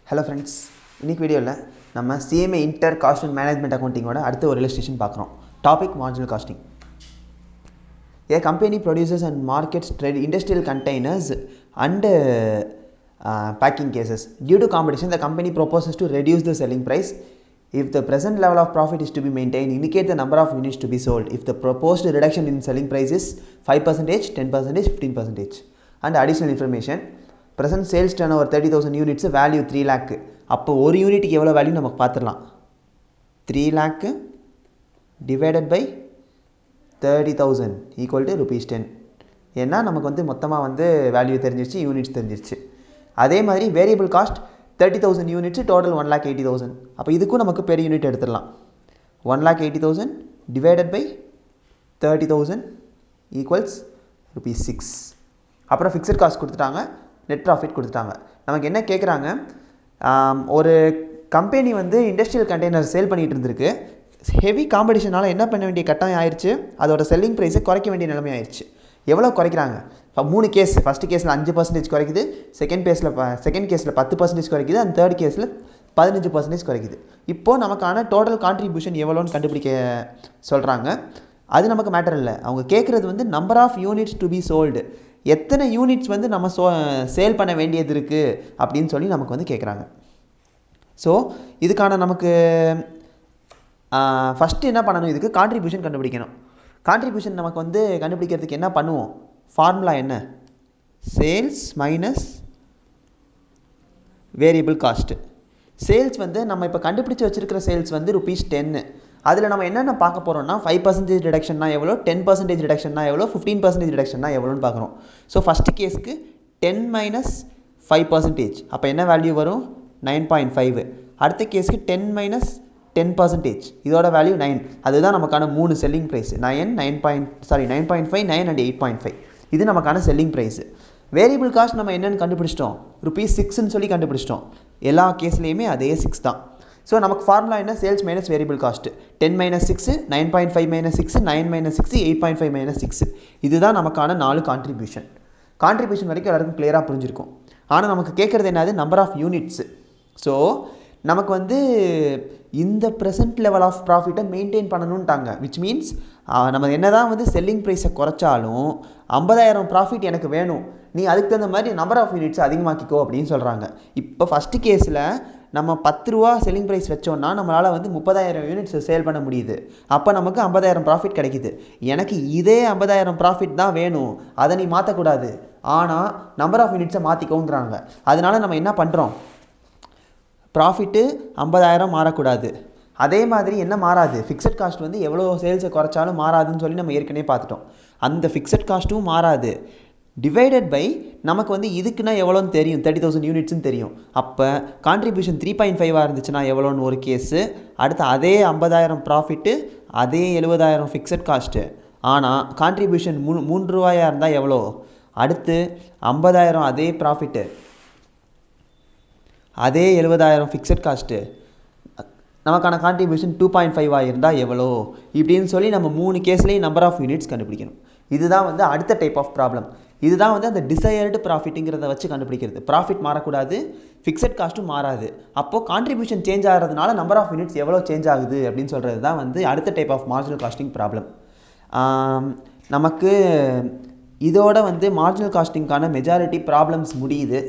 Hello friends, in this video, we will cmainter costmanagement அடுத்த ஒரு illustration பார்க்குறோம். Topic marginal costing. A company produces and markets industrial containers and packing cases. Due to competition, the company proposes to reduce the selling price. If the present level of profit is to be maintained, indicate the number of units to be sold. If the proposed reduction in selling price is 5%, 10%, 15%. And additional information. Present sales turnover 30,000 units, value 3 lakh. அப்போ ஒரு யூனிட்டுக்கு எவ்வளோ value நமக்கு பார்த்துடலாம். 3 lakh divided by 30,000 equal to ₹10. ஏன்னா நமக்கு வந்து மொத்தமாக வந்து வேல்யூ தெரிஞ்சிருச்சு, யூனிட்ஸ் தெரிஞ்சிருச்சு. அதே மாதிரி வேரியபிள் காஸ்ட் 30,000 யூனிட்ஸ், டோட்டல் 1,80,000. அப்போ இதுக்கும் நமக்கு பெர் யூனிட் எடுத்துடலாம். 1,80,000 divided by 30,000 equals ₹6. அப்புறம் ஃபிக்ஸட் காஸ்ட் கொடுத்துட்டாங்க, நெட் ப்ராஃபிட் கொடுத்துட்டாங்க. நமக்கு என்ன கேட்குறாங்க, ஒரு கம்பெனி வந்து இண்டஸ்ட்ரியல் கண்டெய்னர் சேல் பண்ணிகிட்டு இருந்திருக்கு. ஹெவி காம்படிஷனால் என்ன பண்ண வேண்டிய கட்டாயம் ஆயிடுச்சு, அதோட செல்லிங் ப்ரைஸை குறைக்க வேண்டிய நிலைமை ஆயிடுச்சு. எவ்வளோ குறைக்கிறாங்க? இப்போ 3 கேஸ். ஃபஸ்ட்டு கேஸில் 5% குறைக்குது, செகண்ட் கேஸில் 10% குறைக்குது, அண்ட் தேர்ட் கேஸில் 15% குறைக்குது. இப்போது நமக்கான டோட்டல் கான்ட்ரிபியூஷன் எவ்வளோன்னு கண்டுபிடிக்க சொல்கிறாங்க. அது நமக்கு மேட்டர் இல்லை. அவங்க கேட்குறது வந்து number of units to be sold, எத்தனை யூனிட்ஸ் வந்து நம்ம சேல் பண்ண வேண்டியது இருக்குது அப்படின்னு சொல்லி நமக்கு வந்து கேட்குறாங்க. ஸோ இதுக்கான நமக்கு ஃபஸ்ட்டு என்ன பண்ணணும், இதுக்கு கான்ட்ரிபியூஷன் கண்டுபிடிக்கணும். கான்ட்ரிபியூஷன் நமக்கு வந்து கண்டுபிடிக்கிறதுக்கு என்ன பண்ணுவோம், ஃபார்முலா என்ன, sales minus variable cost. Sales வந்து நம்ம இப்போ கண்டுபிடிச்சி வச்சுருக்கிற சேல்ஸ் வந்து ₹10. அதில் நம்ம என்னென்ன பார்க்க போகிறோம்னா 5% ரிடக்ஷன்னா எவ்வளோ, 10% ரிடக்ஷன்னா எவ்வளோ, 15% ரிடக்ஷன்னா எவ்வளோன்னு பார்க்குறோம். ஸோ ஃபஸ்ட்டு கேஸுக்கு 10 மைனஸ் 5%, அப்போ என்ன வேல்யூ வரும், 9.5. அடுத்த கேஸுக்கு 10 மைனஸ் 10%, இதோட வேல்யூ 9. அதுதான் நமக்கான 3 செல்லிங் ப்ரைஸ், 9.5, 9 அண்ட் 8.5. இது நமக்கான செல்லிங் ப்ரைஸு. வேரியபிள் காஸ்ட் நம்ம என்னென்னு கண்டுபிடிச்சிட்டோம், ₹6ன்னு சொல்லி கண்டுபிடிச்சிட்டோம். எல்லா கேஸ்லேயுமே அதே 6 தான். ஸோ நமக்கு ஃபார்முலா என்ன, sales minus variable cost. 10 minus 6, 9.5 minus 6, 9 minus 6, 8.5 minus 6. இதுதான் நமக்கான 4 கான்ட்ரிபியூஷன். கான்ட்ரிபியூஷன் வரைக்கும் எல்லாருக்கும் கிளியராக புரிஞ்சிருக்கும். ஆனால் நமக்கு கேட்குறது என்னது, நம்பர் ஆஃப் யூனிட்ஸு. ஸோ நமக்கு வந்து இந்த ப்ரெசன்ட் லெவல் ஆஃப் ப்ராஃபிட்டை மெயின்டைன் பண்ணணுன்ட்டாங்க. விச் மீன்ஸ் நம்ம என்ன தான் வந்து செல்லிங் ப்ரைஸை குறைச்சாலும் 50,000 ப்ராஃபிட் எனக்கு வேணும், நீ அதுக்கு தகுந்த மாதிரி நம்பர் ஆஃப் யூனிட்ஸை அதிகமாக்கிக்கோ அப்படின்னு சொல்கிறாங்க. இப்போ ஃபஸ்ட்டு கேஸில் நம்ம ₹10 செல்லிங் ப்ரைஸ் வச்சோன்னா நம்மளால் வந்து 30,000 யூனிட்ஸ் சேல் பண்ண முடியுது. அப்போ நமக்கு 50,000 ப்ராஃபிட் கிடைக்கிது. எனக்கு இதே 50,000 ப்ராஃபிட் தான் வேணும், அதை நீ மாற்றக்கூடாது, ஆனால் நம்பர் ஆஃப் யூனிட்ஸை மாற்றிக்கோங்கிறாங்க. அதனால நம்ம என்ன பண்ணுறோம், ப்ராஃபிட்டு 50,000 மாறக்கூடாது. அதே மாதிரி என்ன மாறாது, ஃபிக்ஸட் காஸ்ட் வந்து எவ்வளோ சேல்ஸை குறைச்சாலும் மாறாதுன்னு சொல்லி நம்ம ஏற்கனவே பார்த்துட்டோம். அந்த ஃபிக்ஸட் காஸ்ட்டும் மாறாது. டிவைடட் பை நமக்கு வந்து இதுக்குன்னா எவ்வளோன்னு தெரியும், 30,000 யூனிட்ஸ்னு தெரியும். அப்போ கான்ட்ரிபியூஷன் 3.5 இருந்துச்சுன்னா எவ்வளோன்னு ஒரு கேஸு, அடுத்து அதே 50,000 ப்ராஃபிட்டு, அதே 70,000 ஃபிக்ஸட் காஸ்ட்டு. ஆனால் கான்ட்ரிபியூஷன் ₹3 இருந்தால் எவ்வளோ, அடுத்து 50,000 அதே ப்ராஃபிட்டு, அதே 70,000 ஃபிக்ஸட் காஸ்ட்டு, நமக்கான கான்ட்ரிபியூஷன் 2.5 இருந்தால் எவ்வளோ, இப்படின்னு சொல்லி நம்ம 3 கேஸ்லேயும் நம்பர் ஆஃப் யூனிட்ஸ் கண்டுபிடிக்கணும். இதுதான் வந்து அடுத்த டைப் ஆஃப் ப்ராப்ளம். இதுதான் வந்து அந்த டிசையர்டு ப்ராஃபிட்டுங்கிறத வச்சு கண்டுபிடிக்கிறது. ப்ராஃபிட் மாறக்கூடாது, ஃபிக்ஸட் காஸ்ட்டும் மாறாது. அப்போது கான்ட்ரிபியூஷன் சேஞ்ச் ஆகிறதுனால நம்பர் ஆஃப் யூனிட்ஸ் எவ்வளோ சேஞ்ச் ஆகுது அப்படின்னு சொல்கிறது தான் வந்து அடுத்த type of marginal costing problem. நமக்கு இதோட வந்து மார்ஜினல் காஸ்டிங்கான மெஜாரிட்டி ப்ராப்ளம்ஸ் முடியுது.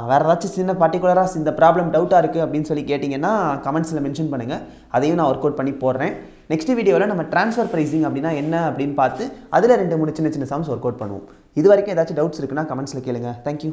வேறு ஏதாச்சும் சின்ன பர்டிகுலராக இந்த ப்ராப்ளம் டவுட்டாக இருக்குது அப்படின்னு சொல்லி கேட்டிங்கன்னா கமெண்ட்ஸில் மென்ஷன் பண்ணுங்கள், அதையும் நான் ஒர்க் அவுட் பண்ணி போடுறேன். நெக்ஸ்ட் வீடியோவில் நம்ம ட்ரான்ஸ்ஃபர் ப்ரைஸிங் அப்படின்னா என்ன அப்படின்னு பார்த்து அதில் 2-3 சின்ன சம்ஸ் ஒர்க் அவுட் பண்ணுவோம். இது வரைக்கும் ஏதாச்சும் டவுட்ஸ் இருக்குன்னா கமெண்ட்ஸில் கேளுங்க. தேங்க்யூ.